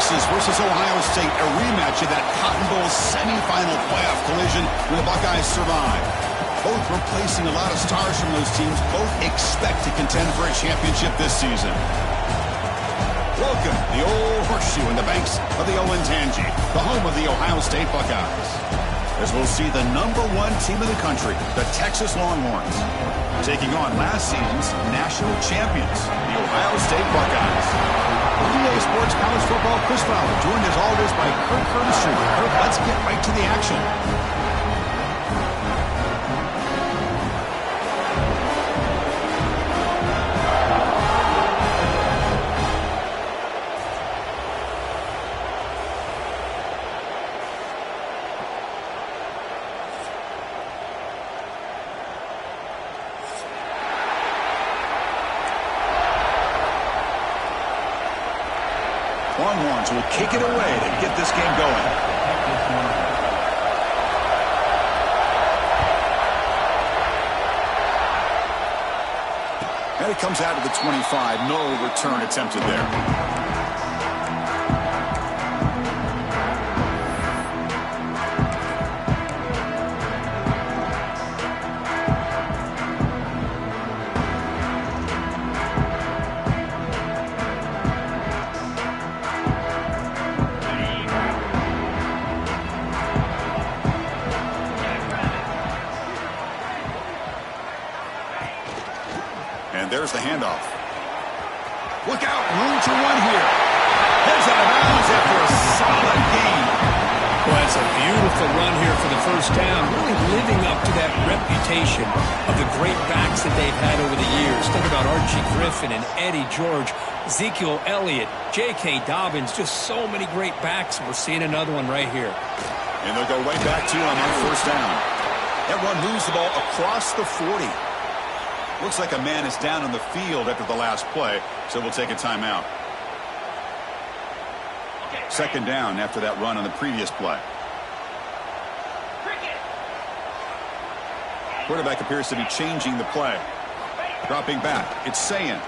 Texas versus Ohio State, a rematch of that Cotton Bowl semifinal playoff collision when the Buckeyes survived. Both replacing a lot of stars from those teams. Both expect to contend for a championship this season. Welcome, the old horseshoe in the banks of the Olentangy, the home of the Ohio State Buckeyes. As we'll see the #1 team in the country, the Texas Longhorns, taking on last season's national champions, the Ohio State Buckeyes. EA Sports College Football, Chris Fowler, joined as always by Kirk Curtis Jr. Kirk, let's get right to the action. Longhorns will kick it away to get this game going. And it comes out to the 25. No return attempted there. There's the handoff. Look out, room to run here. There's out of bounds after a solid gain. Well, it's a beautiful run here for the first down, really living up to that reputation of the great backs that they've had over the years. Think about Archie Griffin and Eddie George, Ezekiel Elliott, J.K. Dobbins, just so many great backs. We're seeing another one right here. And they'll go right back to him on first down. That run moves the ball across the 40. Looks like a man is down on the field after the last play, so we'll take a timeout. Second down after that run on the previous play. Quarterback appears to be changing the play. Dropping back, it's Sayin.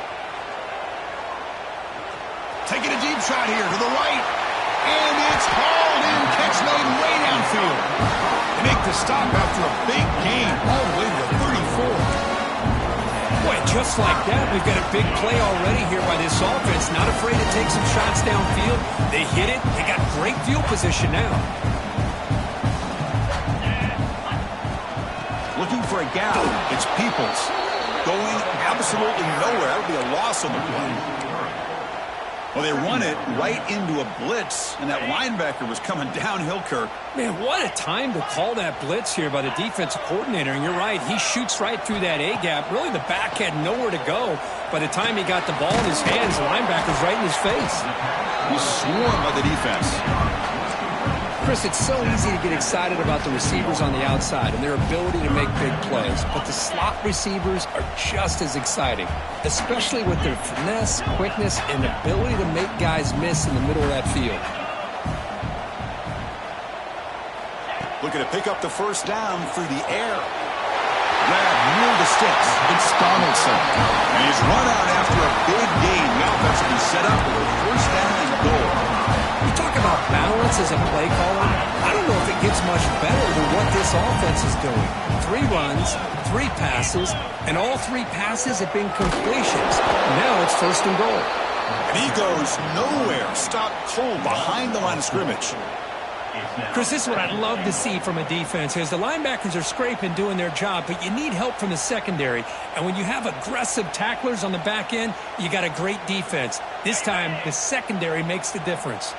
Taking a deep shot here to the right. And it's hauled in. Catch made way downfield. They make the stop after a big gain all the way to the 34. Boy, just like that, we've got a big play already here by this offense. Not afraid to take some shots downfield. They hit it. They got great field position now. Looking for a gap. It's Peoples. Going absolutely nowhere. That would be a loss on the play. Well, they run it right into a blitz, and that linebacker was coming downhill, Kirk. Man, what a time to call that blitz here by the defensive coordinator. And you're right, he shoots right through that A-gap. Really, the back had nowhere to go. By the time he got the ball in his hands, the linebacker's right in his face. He's swarmed by the defense. Chris, it's so easy to get excited about the receivers on the outside and their ability to make big plays, but the slot receivers are just as exciting, especially with their finesse, quickness, and ability to make guys miss in the middle of that field. Looking to pick up the first down through the air. Grab near the sticks. It's Donaldson. And he's run out after a big gain. The offense will be set up with a first down and goal. You talk about balance as a play caller. I don't know if it gets much better than what this offense is doing. 3 runs, 3 passes, and all 3 passes have been completions. Now it's first and goal. And he goes nowhere. Stopped cold behind the line of scrimmage. Chris, this is what I'd love to see from a defense is the linebackers are scraping, doing their job, but you need help from the secondary. And when you have aggressive tacklers on the back end, you got a great defense. This time, the secondary makes the difference.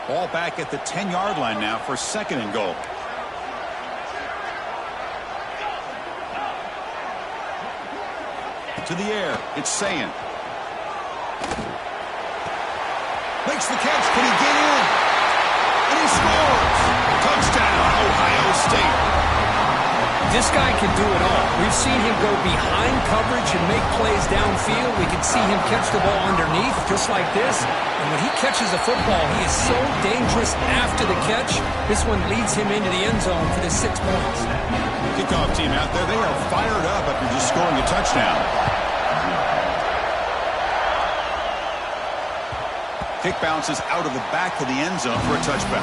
Ball back at the 10-yard line now for second and goal. To the air, it's Sayin. Makes the catch. Can he get in? And he scores. Touchdown, Ohio State. This guy can do it all. We've seen him go behind coverage and make plays downfield. We can see him catch the ball underneath just like this. And when he catches a football, he is so dangerous after the catch. This one leads him into the end zone for the 6 points. Kickoff team out there, they are fired up after just scoring a touchdown. Kick bounces out of the back of the end zone for a touchback.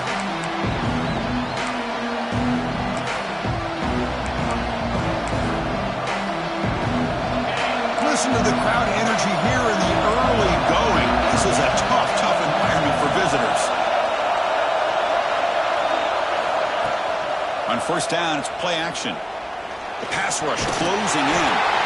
Listen to the crowd energy here in the early going. This is a tough environment for visitors. On first down, it's play action. The pass rush closing in.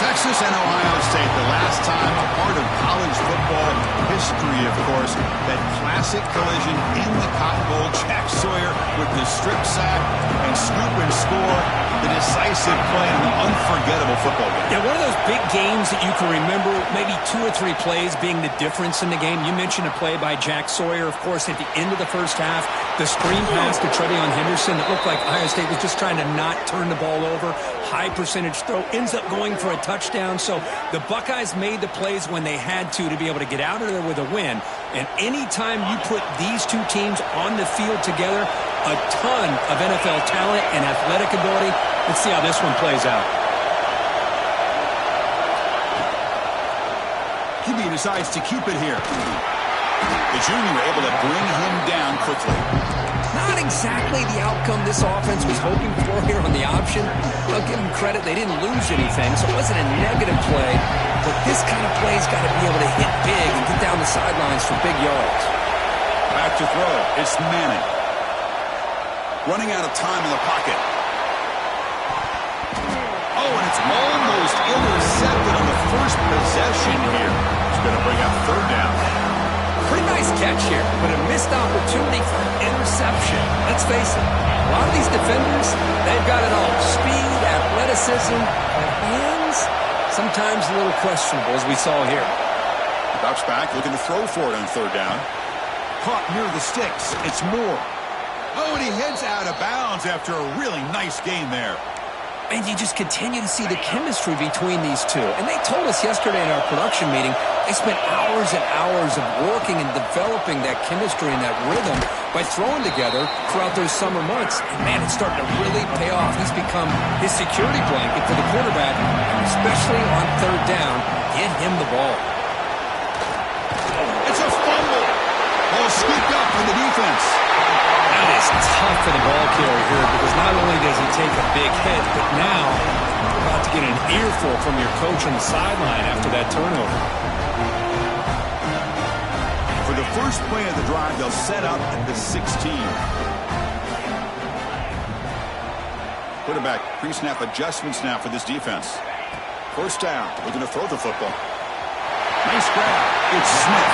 Texas and Ohio State, the last time a part of college football history, of course, that classic collision in the Cotton Bowl. Jack Sawyer with the strip sack and scoop and score, the decisive play in an unforgettable football game. Yeah, one of those big games that you can remember, maybe 2 or 3 plays being the difference in the game. You mentioned a play by Jack Sawyer, of course, at the end of the first half. The screen pass to Trevion Henderson that looked like Ohio State was just trying to not turn the ball over. High percentage throw, ends up going for a touchdown. So the Buckeyes made the plays when they had to be able to get out of there with a win. And anytime you put these two teams on the field together, a ton of NFL talent and athletic ability. Let's see how this one plays out. QB decides to keep it here. The junior able to bring him down quickly. Not exactly the outcome this offense was hoping for here on the option. I'll give them credit. They didn't lose anything, so it wasn't a negative play. But this kind of play's got to be able to hit big and get down the sidelines for big yards. Back to throw. It's Manning. Running out of time in the pocket. Oh, and it's almost intercepted on the first possession here. It's going to bring up third down. Pretty nice catch here, but a missed opportunity for an interception. Let's face it, a lot of these defenders, they've got it all. Speed, athleticism, but hands, sometimes a little questionable, as we saw here. Bounce back, looking to throw for it on third down. Caught near the sticks. It's Moore. Oh, and he heads out of bounds after a really nice gain there. And you just continue to see the chemistry between these two. And they told us yesterday in our production meeting, they spent hours and hours of working and developing that chemistry and that rhythm by throwing together throughout those summer months. And, man, it's starting to really pay off. He's become his security blanket for the quarterback, and especially on third down, get him the ball. It's a fumble. Ball scooped up for the defense. That is tough for the ball carrier here because not only does he take a big hit, but now you're about to get an earful from your coach on the sideline after that turnover. For the first play of the drive, they'll set up at the 16. Quarterback pre-snap adjustments now for this defense. First down, looking to throw the football. Nice grab. It's Smith.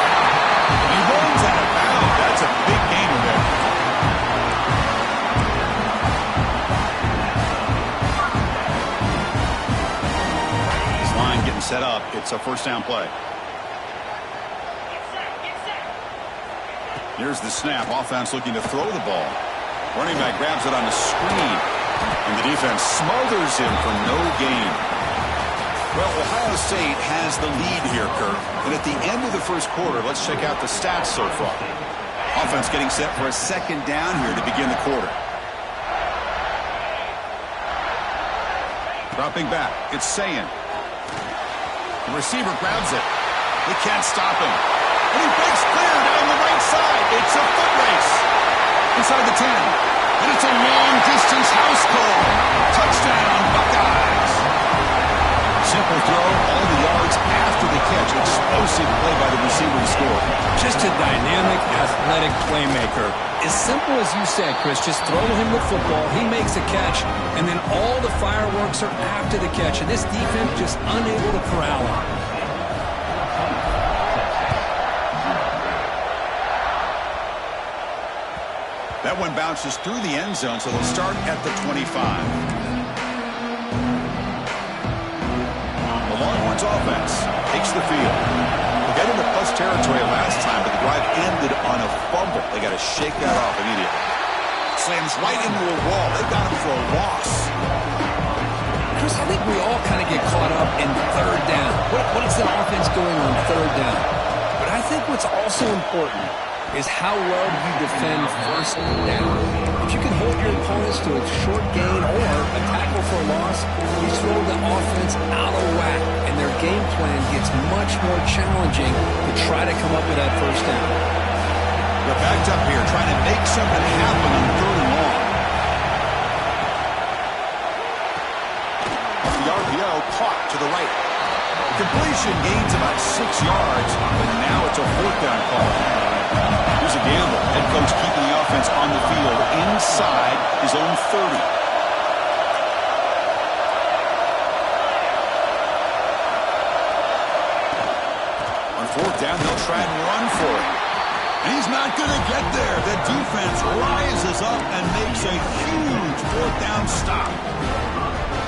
He runs out of bounds. That's a big gainer there. Set up. It's a first down play. Here's the snap. Offense looking to throw the ball. Running back grabs it on the screen. And the defense smothers him for no gain. Well, Ohio State has the lead here, Kirk. And at the end of the first quarter, let's check out the stats so far. Offense getting set for a second down here to begin the quarter. Dropping back. It's Sayin. The receiver grabs it. They can't stop him. And he breaks clear down the right side. It's a foot race. Inside the 10. And it's a long-distance house call. Touchdown, Buckeyes. Simple throw, all the yards after the catch. Explosive play by the receiver to score. Just a dynamic, athletic playmaker. As simple as you said, Chris, just throw him the football, he makes a catch, and then all the fireworks are after the catch, and this defense just unable to corral him. That one bounces through the end zone, so they'll start at the 25. The Longhorns offense takes the field. They got into plus territory last time, but the drive ended on a fumble. They got to shake that off immediately. Slams right into a wall. They got him for a loss. Chris, I think we all kind of get caught up in third down. What is the offense doing on third down? But I think what's also important is how well do you defend first down. If you can hold your opponents to a short gain or a tackle for a loss, you throw the offense out of whack, and their game plan gets much more challenging to try to come up with that first down. They're backed up here trying to make something happen on 3rd and long. The RPO caught to the right. Completion gains about 6 yards, but now it's a 4th down call. Here's a gamble. Head coach keeping the offense on the field inside his own 30. On 4th down, they'll try and run for it. And he's not going to get there. The defense rises up and makes a huge 4th down stop.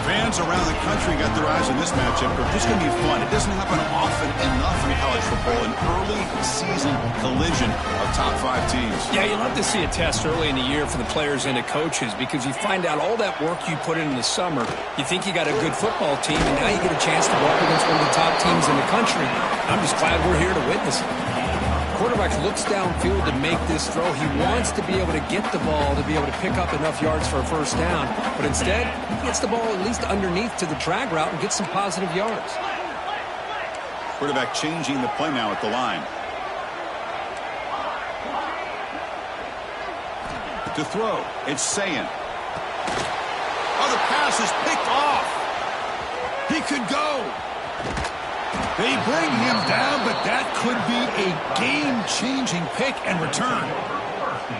Fans around the country got their eyes on this matchup, but this is going to be fun. It doesn't happen often enough in college football, an early season collision of top 5 teams. Yeah, you love to see a test early in the year for the players and the coaches because you find out all that work you put in the summer. You think you got a good football team, and now you get a chance to go up against one of the top teams in the country. I'm just glad we're here to witness it. Quarterback looks downfield to make this throw. He wants to be able to get the ball to be able to pick up enough yards for a first down. But instead, he gets the ball at least underneath to the drag route and gets some positive yards. Quarterback changing the play now at the line. To throw, it's Sayin. Oh, the pass is picked off. He could go. They bring him down, but that could be a game-changing pick and return.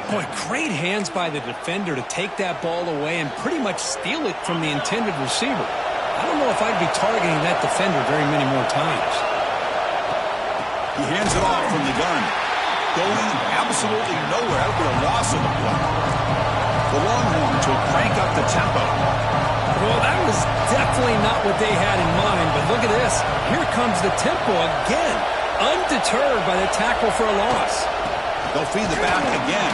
Boy, great hands by the defender to take that ball away and pretty much steal it from the intended receiver. I don't know if I'd be targeting that defender very many more times. He hands it off from the gun. Going absolutely nowhere. That'll be a loss of the play. The Longhorns will crank up the tempo. Well, that was definitely not what they had in mind, but look at this. Here comes the tempo again, undeterred by the tackle for a loss. They'll feed the back again.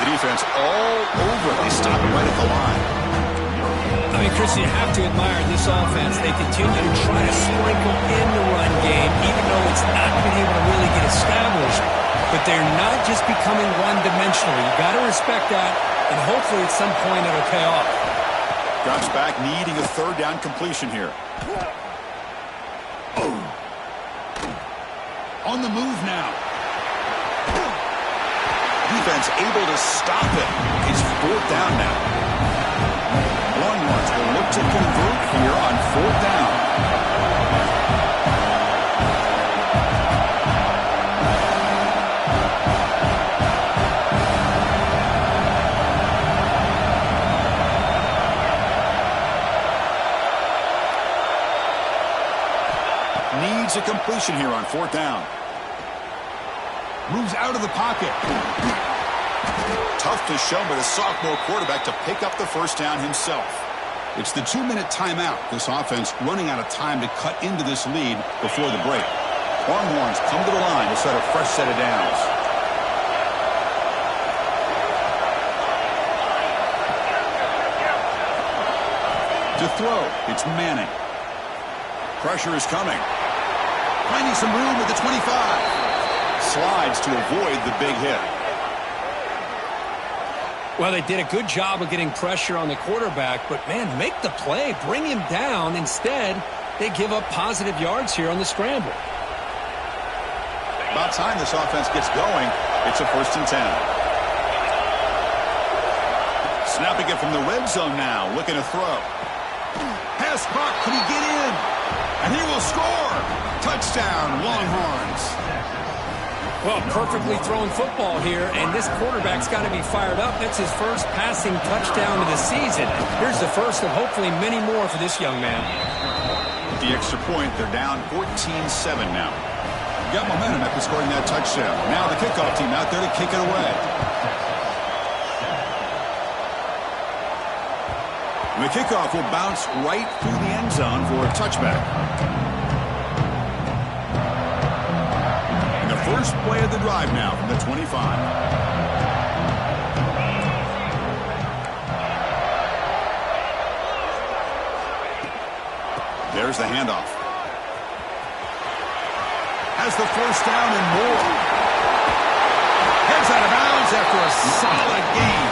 The defense all over. They stop it right at the line. I mean, Chris, you have to admire this offense. They continue to try to sprinkle in the run game, even though it's not been able to really get established. But they're not just becoming one-dimensional. You got to respect that, and hopefully at some point it'll pay off. Drops back, needing a 3rd down completion here. Oh. On the move now. Defense able to stop it. It's 4th down now. Longhorns will look to convert here on 4th down. Needs a completion here on 4th down. Moves out of the pocket. Tough to show by the sophomore quarterback to pick up the first down himself. It's the 2-minute timeout. This offense running out of time to cut into this lead before the break. Longhorns come to the line to set a fresh set of downs. To throw, it's Manning. Pressure is coming. Finding some room at the 25. Slides to avoid the big hit. Well, they did a good job of getting pressure on the quarterback, but, man, make the play. Bring him down. Instead, they give up positive yards here on the scramble. About time this offense gets going. It's a 1st and 10. Snapping it from the red zone now. Looking to throw. Pass clock. Can he get in? And he will score. Touchdown, Longhorns. Well, perfectly thrown football here, and this quarterback's got to be fired up. That's his first passing touchdown of the season. Here's the first of hopefully many more for this young man. With the extra point, they're down 14-7 now. Got momentum after scoring that touchdown. Now the kickoff team out there to kick it away. The kickoff will bounce right through the end zone for a touchback. First play of the drive now from the 25. There's the handoff. Has the first down and more. Runs out of bounds after a solid gain.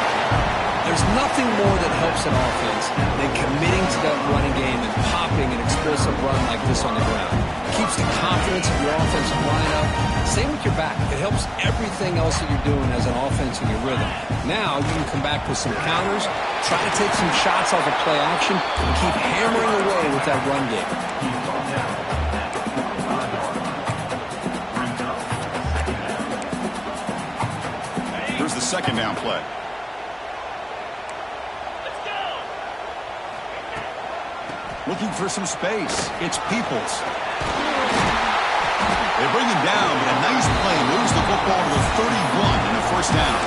There's nothing more that helps an offense than committing to that running game and popping an explosive run like this on the ground. It keeps the confidence of your offensive line up. Same with your back. It helps everything else that you're doing as an offense in your rhythm. Now you can come back with some counters, try to take some shots off of play action, and keep hammering away with that run game. Here's the second down play. Looking for some space. It's Peoples. They bring him down, but a nice play moves the football to the 31 and a first down.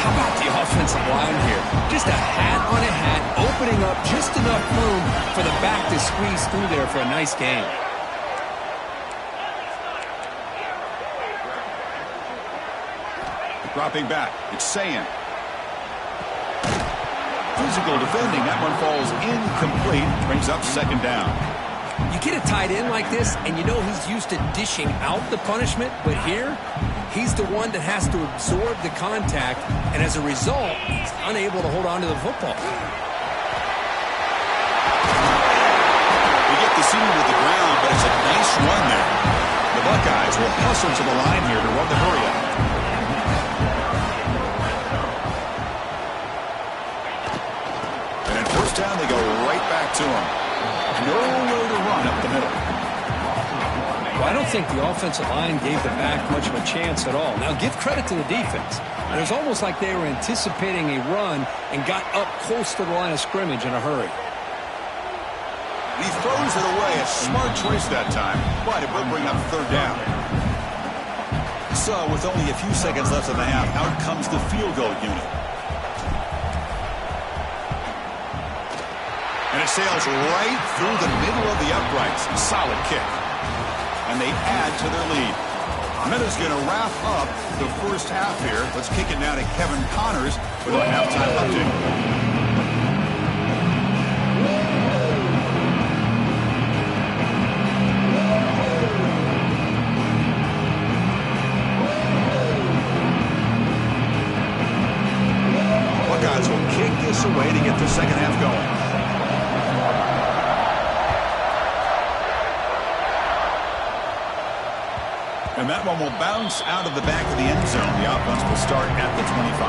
How about the offensive line here? Just a hat on a hat, opening up just enough room for the back to squeeze through there for a nice gain. Dropping back. It's Sayin. Physical defending. That one falls incomplete. Brings up second down. You get a tight end like this, and you know he's used to dishing out the punishment, but here, he's the one that has to absorb the contact, and as a result, he's unable to hold on to the football. They get the center to the ground, but it's a nice run there. The Buckeyes will hustle to the line here to run the hurry up. First down, they go right back to him. Nowhere to run up the middle. Well, I don't think the offensive line gave the back much of a chance at all. Now, give credit to the defense. It was almost like they were anticipating a run and got up close to the line of scrimmage in a hurry. He throws it away. A smart choice that time, but it will bring up third down. So, with only a few seconds left in the half, out comes the field goal unit. And it sails right through the middle of the uprights. Solid kick. And they add to their lead. Meta's going to wrap up the first half here. Let's kick it now to Kevin Connors with a halftime update. Buckeyes will kick this away to get the second half going. And that one will bounce out of the back of the end zone. The offense will start at the 25.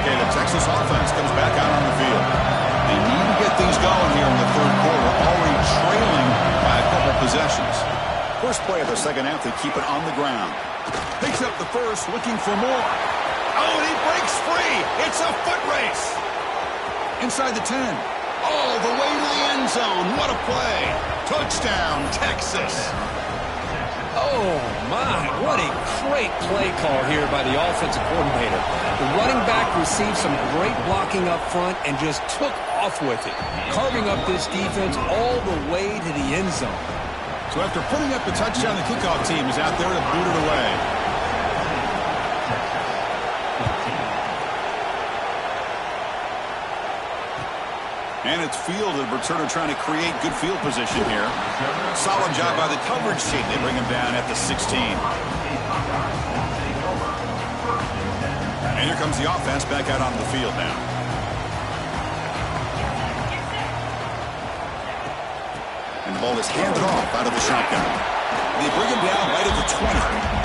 Okay, the Texas offense comes back out on the field. They need to get things going here in the third quarter, already trailing by a couple possessions. First play of the second half, they keep it on the ground. Picks up the first, looking for more. Oh, and he breaks free. It's a foot race. Inside the 10. All the way to the end zone. What a play. Touchdown, Texas. Oh, my. What a great play call here by the offensive coordinator. The running back received some great blocking up front and just took off with it, carving up this defense all the way to the end zone. So after putting up the touchdown, the kickoff team is out there to boot it away. And it's fielded. Returner trying to create good field position here. Solid job by the coverage team. They bring him down at the 16. And here comes the offense back out on the field now. And the ball is handed off out of the shotgun. They bring him down right at the 20.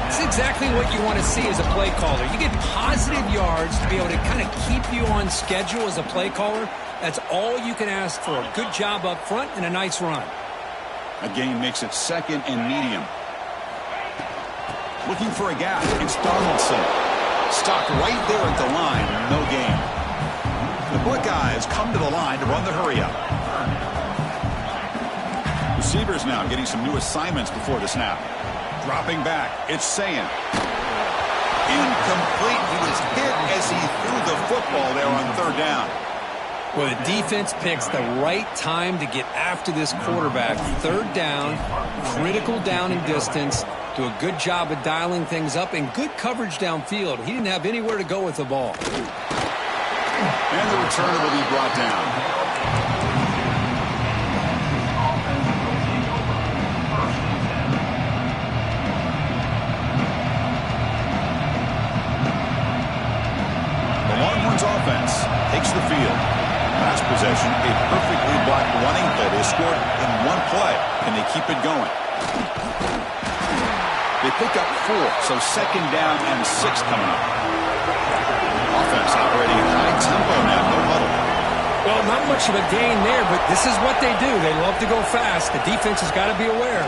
It's exactly what you want to see as a play caller. You get positive yards to be able to kind of keep you on schedule as a play caller. That's all you can ask for. Good job up front and a nice run. A gain makes it second and medium. Looking for a gap. It's Donaldson. Stopped right there at the line. No gain. The Buckeyes come to the line to run the hurry up. Receivers now getting some new assignments before the snap. Dropping back. It's Sayin. Incomplete. He was hit as he threw the football there on third down. Well, the defense picks the right time to get after this quarterback. Third down, critical down and distance. Do a good job of dialing things up and good coverage downfield. He didn't have anywhere to go with the ball. And the returner will be brought down. The Longhorns offense takes the field. Last possession, a perfectly blocked running play. They scored in one play. Can they keep it going? They pick up 4, so second down and 6 coming up. Offense operating at high tempo now, no huddle. Well, not much of a gain there, but this is what they do. They love to go fast. The defense has got to be aware.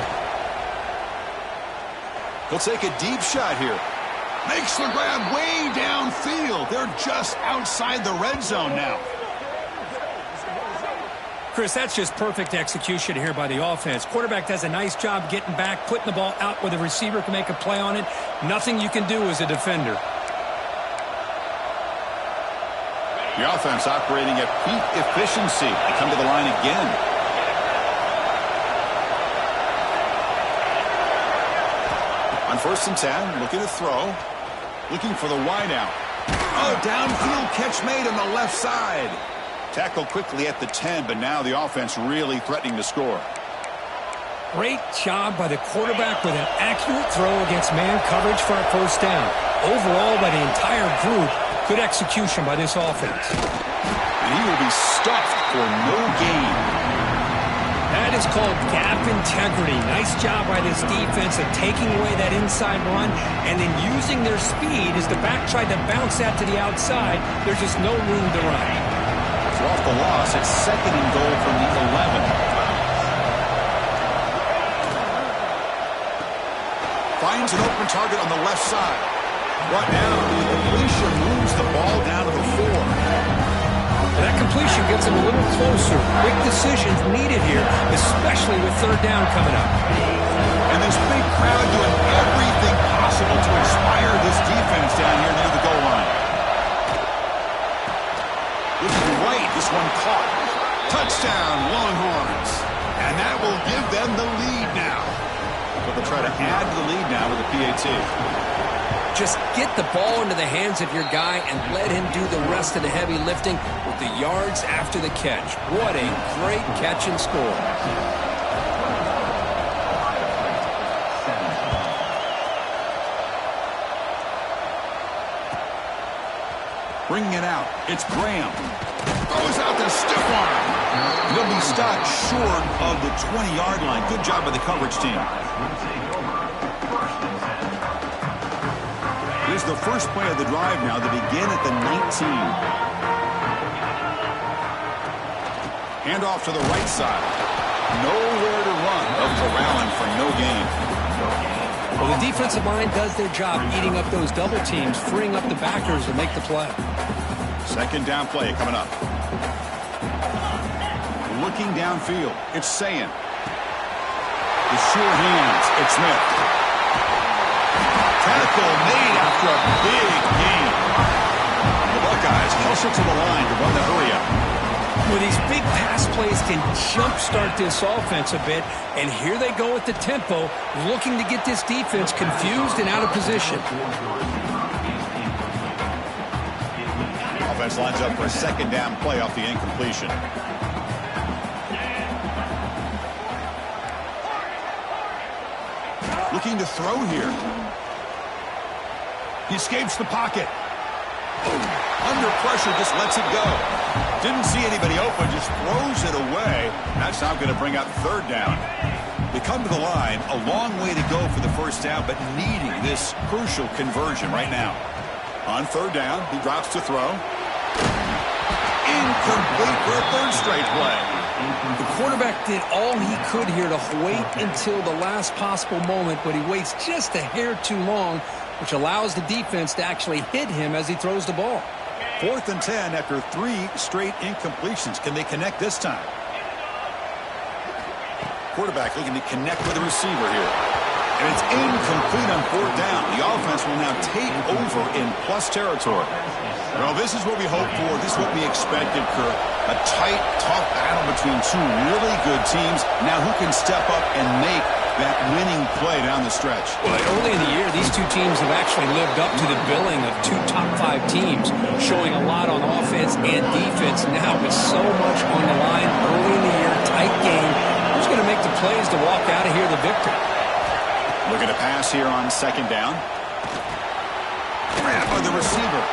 He'll take a deep shot here. Makes the grab way downfield. They're just outside the red zone now. Chris, that's just perfect execution here by the offense. Quarterback does a nice job getting back, putting the ball out where the receiver can make a play on it. Nothing you can do as a defender. The offense operating at peak efficiency. They come to the line again. On 1st and 10, looking to throw. Looking for the wide out. Oh, downfield catch made on the left side. Tackled quickly at the 10, but now the offense really threatening to score. Great job by the quarterback with an accurate throw against man coverage for a first down. Overall, by the entire group, good execution by this offense. And he will be stuffed for no gain. That is called gap integrity. Nice job by this defense of taking away that inside run and then using their speed as the back tried to bounce that to the outside. There's just no room to run. So off the loss, it's 2nd and goal from the 11. Finds an open target on the left side. Right now, the completion moves the ball down to the 4. That completion gets him a little closer. Big decisions needed here, especially with 3rd down coming up. And this big crowd doing everything possible to inspire this defense down here near the goal line. Looking right, this one caught. Touchdown, Longhorns. And that will give them the lead now. But they'll try to add to the lead now with a PAT. Just get the ball into the hands of your guy and let him do the rest of the heavy lifting with the yards after the catch. What a great catch and score. Bringing it out. It's Graham. Throws out the stiff arm. They'll be stopped short of the 20-yard line. Good job by the coverage team. Here's the first play of the drive now. They begin at the 19. Hand off to the right side. Nowhere to run. Of Corrallin for no gain. Well, the defensive line does their job eating up those double teams, freeing up the backers to make the play. 2nd down play coming up. Looking downfield. It's Sayin. With sure hands. It's Smith. Tackle made after a big gain. The Buckeyes hustle to the line to run the hurry up. Well, these big pass plays can jumpstart this offense a bit, and here they go at the tempo, looking to get this defense confused and out of position. Offense lines up for a 2nd down play off the incompletion. Looking to throw here. He escapes the pocket. Under pressure, just lets it go. Didn't see anybody open, just throws it away. That's now going to bring up 3rd down. They come to the line, a long way to go for the first down, but needing this crucial conversion right now. On 3rd down, he drops to throw. Incomplete for a 3rd straight play. The quarterback did all he could here to wait until the last possible moment, but he waits just a hair too long, which allows the defense to actually hit him as he throws the ball. 4th and 10 after 3 straight incompletions. Can they connect this time? Quarterback looking to connect with the receiver here. And it's incomplete on fourth down. The offense will now take over in plus territory. Well, this is what we hoped for. This is what we expected, Kirk. A tight, tough battle between two really good teams. Now who can step up and make that winning play down the stretch? Well, early in the year, these two teams have actually lived up to the billing of two top-5 teams, showing a lot on offense and defense. Now with so much on the line early in the year, tight game, who's going to make the plays to walk out of here the victor? Look at a pass here on second down. Grab by the receiver.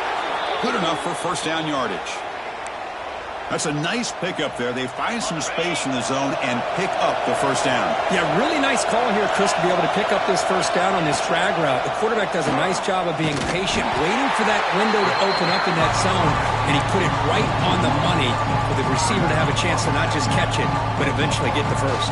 Good enough for first down yardage. That's a nice pickup there. They find some space in the zone and pick up the first down. Yeah, really nice call here, Chris, to be able to pick up this first down on this drag route. The quarterback does a nice job of being patient, waiting for that window to open up in that zone, and he put it right on the money for the receiver to have a chance to not just catch it, but eventually get the first.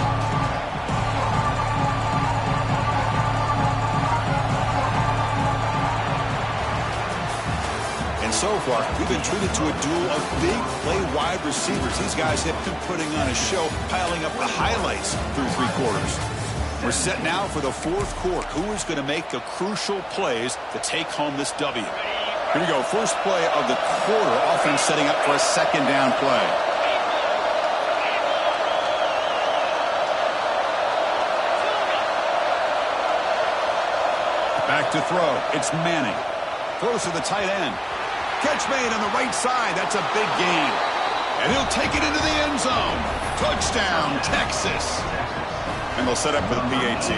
So far, we've been treated to a duel of big play wide receivers. These guys have been putting on a show, piling up the highlights through three quarters. We're set now for the fourth quarter. Who is going to make the crucial plays to take home this W? Here we go. First play of the quarter. Offense setting up for a second down play. Back to throw. It's Manning. Throws to the tight end. Catch made on the right side. That's a big gain. And he'll take it into the end zone. Touchdown, Texas. And they'll set up for the PAT.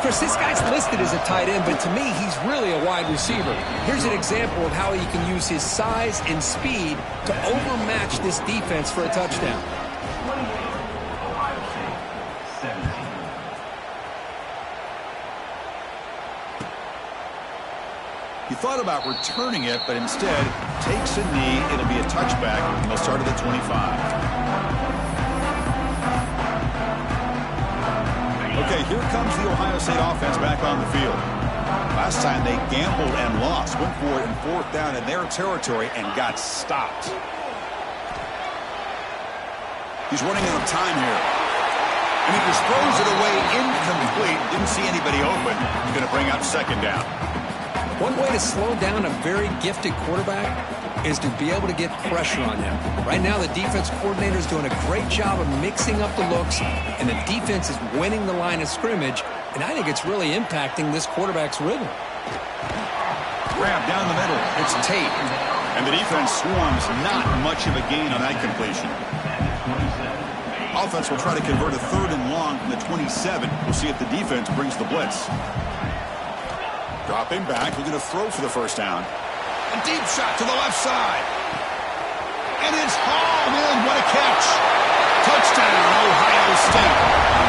Chris, this guy's listed as a tight end, but to me, he's really a wide receiver. Here's an example of how he can use his size and speed to overmatch this defense for a touchdown. He thought about returning it, but instead takes a knee. It'll be a touchback, and they'll start at the 25. Okay, here comes the Ohio State offense back on the field. Last time they gambled and lost, went for it in fourth down in their territory and got stopped. He's running out of time here. And he just throws it away incomplete. Didn't see anybody open. He's going to bring up second down. One way to slow down a very gifted quarterback is to be able to get pressure on him. Right now, the defense coordinator is doing a great job of mixing up the looks, and the defense is winning the line of scrimmage, and I think it's really impacting this quarterback's rhythm. Grab down the middle. It's Tate. And the defense swarms. Not much of a gain on that completion. Offense will try to convert a third and long from the 27. We'll see if the defense brings the blitz. Dropping back, looking to throw for the first down. A deep shot to the left side. And it's hauled in. What a catch. Touchdown, Ohio State.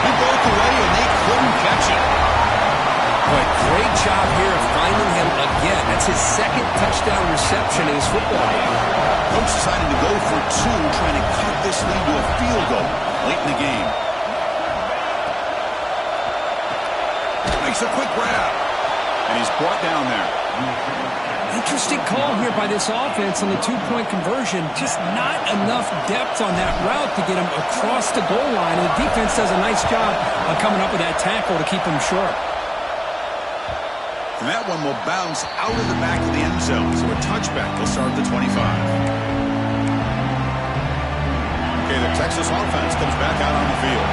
He broke away and they couldn't catch it. Boy, great job here of finding him again. That's his second touchdown reception in his football game. Coach decided to go for two, trying to cut this lead to a field goal late in the game. Makes a quick grab. And he's brought down there. Interesting call here by this offense on the two-point conversion. Just not enough depth on that route to get him across the goal line. And the defense does a nice job of coming up with that tackle to keep him short. And that one will bounce out of the back of the end zone. So a touchback will start at the 25. Okay, the Texas offense comes back out on the field.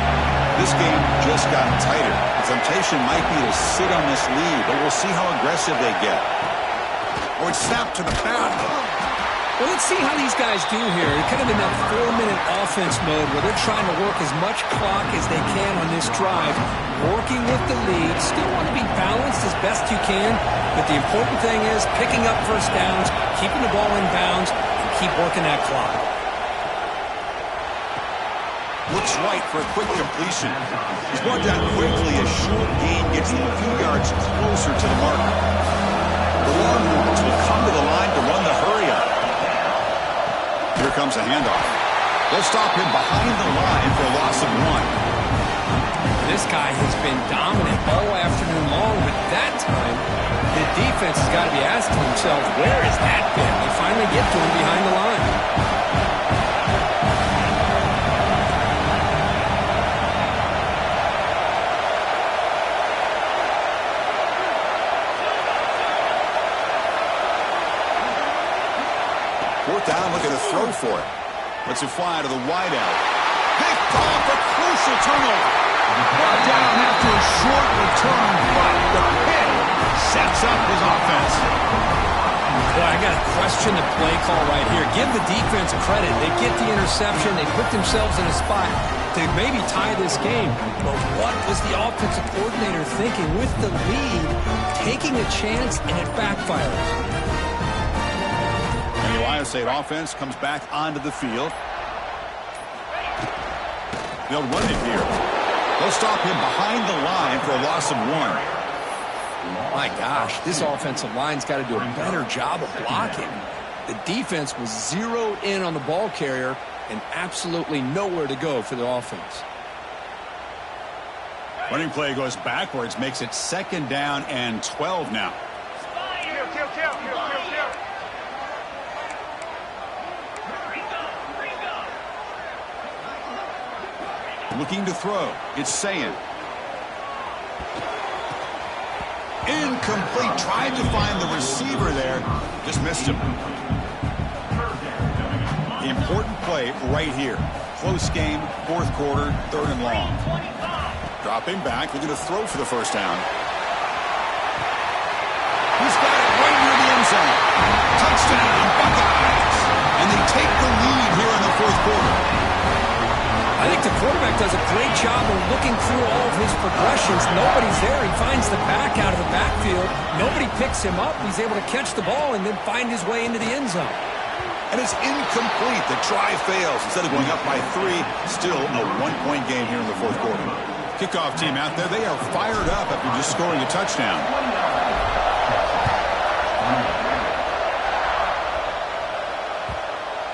This game just got tighter. The temptation might be to sit on this lead, but we'll see how aggressive they get. Oh, it's snapped to the pass. Well, let's see how these guys do here. They're kind of in that 4-minute offense mode where they're trying to work as much clock as they can on this drive, working with the lead. Still want to be balanced as best you can, but the important thing is picking up first downs, keeping the ball in bounds, and keep working that clock. Looks right for a quick completion. He's brought down quickly. A short gain gets him a few yards closer to the marker. The Longhorns will come to the line to run the hurry up. Here comes a handoff. They'll stop him behind the line for a loss of 1. This guy has been dominant all afternoon long, but that time the defense has got to be asking themselves, where has that been? They finally get to him behind the line. Fourth down, looking to throw for it. Lets it fly to the wideout. Picked off a crucial turnover. Brought down after a short return, but the pick sets up his offense. Well, I got to question the play call right here. Give the defense credit. They get the interception. They put themselves in a spot to maybe tie this game. But what was the offensive coordinator thinking with the lead, taking a chance, and it backfires? And the Ohio State offense comes back onto the field. They'll run it here. They'll stop him behind the line for a loss of 1. My gosh, this offensive line's got to do a better job of blocking. The defense was zeroed in on the ball carrier and absolutely nowhere to go for the offense. Running play goes backwards, makes it 2nd down and 12 now. Looking to throw. It's Sayin. Incomplete. Tried to find the receiver there. Just missed him. The important play right here. Close game, 4th quarter, 3rd and long. Dropping back, looking to throw for the first down. He's got it right near the end zone. Touchdown, Buckeyes. And they take the lead here in the 4th quarter. I think the quarterback does a great job of looking through all of his progressions. Nobody's there. He finds the back out of the backfield. Nobody picks him up. He's able to catch the ball and then find his way into the end zone. And it's incomplete. The try fails. Instead of going up by 3, still a 1-point game here in the 4th quarter. Kickoff team out there. They are fired up after just scoring a touchdown.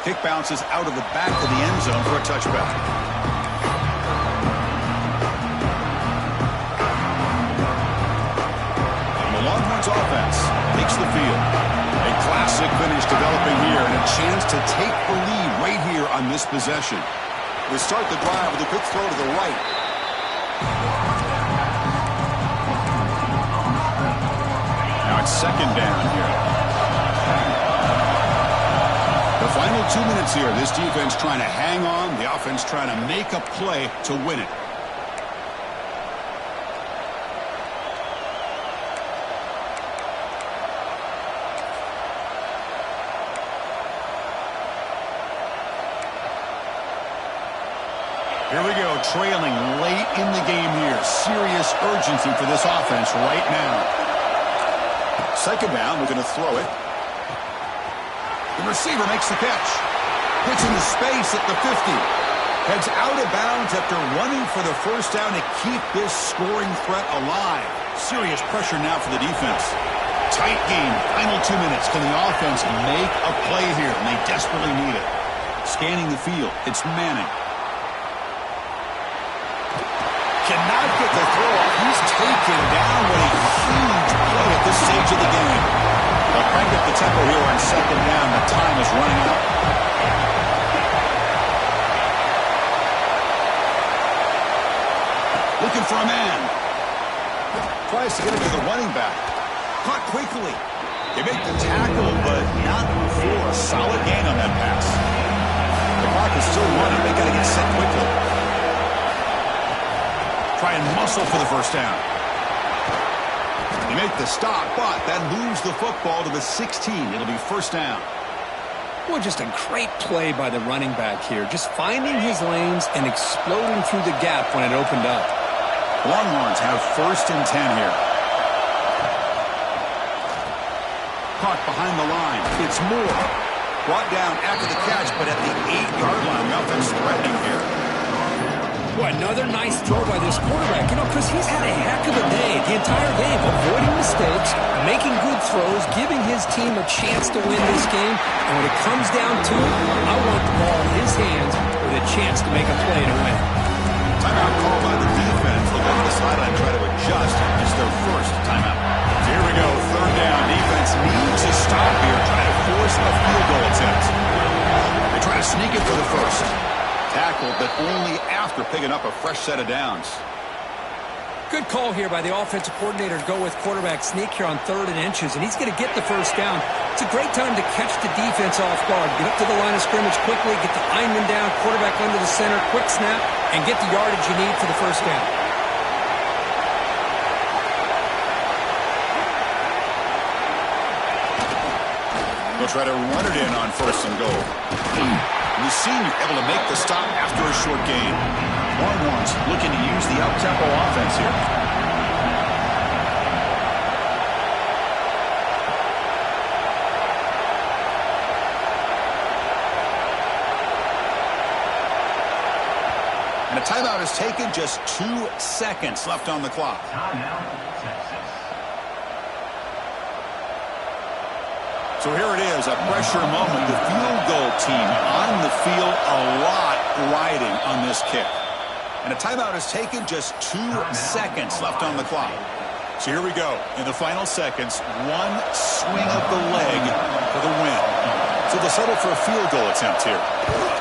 Kick bounces out of the back of the end zone for a touchback. Offense takes the field. A classic finish developing here and a chance to take the lead right here on this possession. We start the drive with a quick throw to the right. Now it's 2nd down here. The final 2 minutes here. This defense trying to hang on. The offense trying to make a play to win it. Here we go, trailing late in the game here. Serious urgency for this offense right now. 2nd down, we're going to throw it. The receiver makes the catch. Hits into space at the 50. Heads out of bounds after running for the first down to keep this scoring threat alive. Serious pressure now for the defense. Tight game, final 2 minutes. Can the offense make a play here? And they desperately need it. Scanning the field, it's Manning. Cannot get the throw off. He's taken down with a huge play at this stage of the game. They'll crank up the tempo here on 2nd down. The time is running out. Looking for a man. Tries to get it to the running back. Caught quickly. They make the tackle, but not for a solid gain on that pass. The clock is still running. They got to get set quickly. Try and muscle for the first down. They make the stop, but that moves the football to the 16. It'll be 1st down. Well, just a great play by the running back here. Just finding his lanes and exploding through the gap when it opened up. Longhorns have 1st and 10 here. Caught behind the line. It's Moore. Brought down after the catch, but at the 8-yard line. The offense threatening here. Boy, another nice throw by this quarterback. You know, Chris, he's had a heck of a day the entire game, avoiding mistakes, making good throws, giving his team a chance to win this game. And when it comes down to it, I want the ball in his hands with a chance to make a play to win. Timeout call by the defense. They'll go to the sideline, try to adjust. It's their first timeout. Here we go, 3rd down. Defense needs a stop here, trying to force a field goal attempt. They try to sneak it for the first. Tackled, but only after picking up a fresh set of downs. Good call here by the offensive coordinator to go with quarterback sneak here on 3rd and inches, and he's going to get the first down. It's a great time to catch the defense off guard. Get up to the line of scrimmage quickly, get the lineman down, quarterback under the center, quick snap, and get the yardage you need for the first down. They'll try to run it in on 1st and goal. The senior able to make the stop after a short gain. Longhorns looking to use the up-tempo offense here. And a timeout is taken, just 2 seconds left on the clock. So here it is, a pressure moment. The field goal team on the field, a lot riding on this kick. And a timeout is taken, just 2 seconds left on the clock. So here we go. In the final seconds, one swing of the leg for the win. So they'll settle for a field goal attempt here.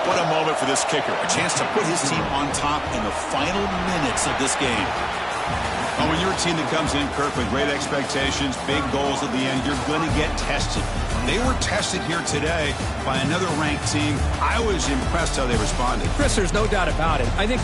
What a moment for this kicker. A chance to put his team on top in the final minutes of this game. Well, when you're a team that comes in, Kirk, with great expectations, big goals at the end, you're going to get tested. They were tested here today by another ranked team. I was impressed how they responded. Chris, there's no doubt about it. I think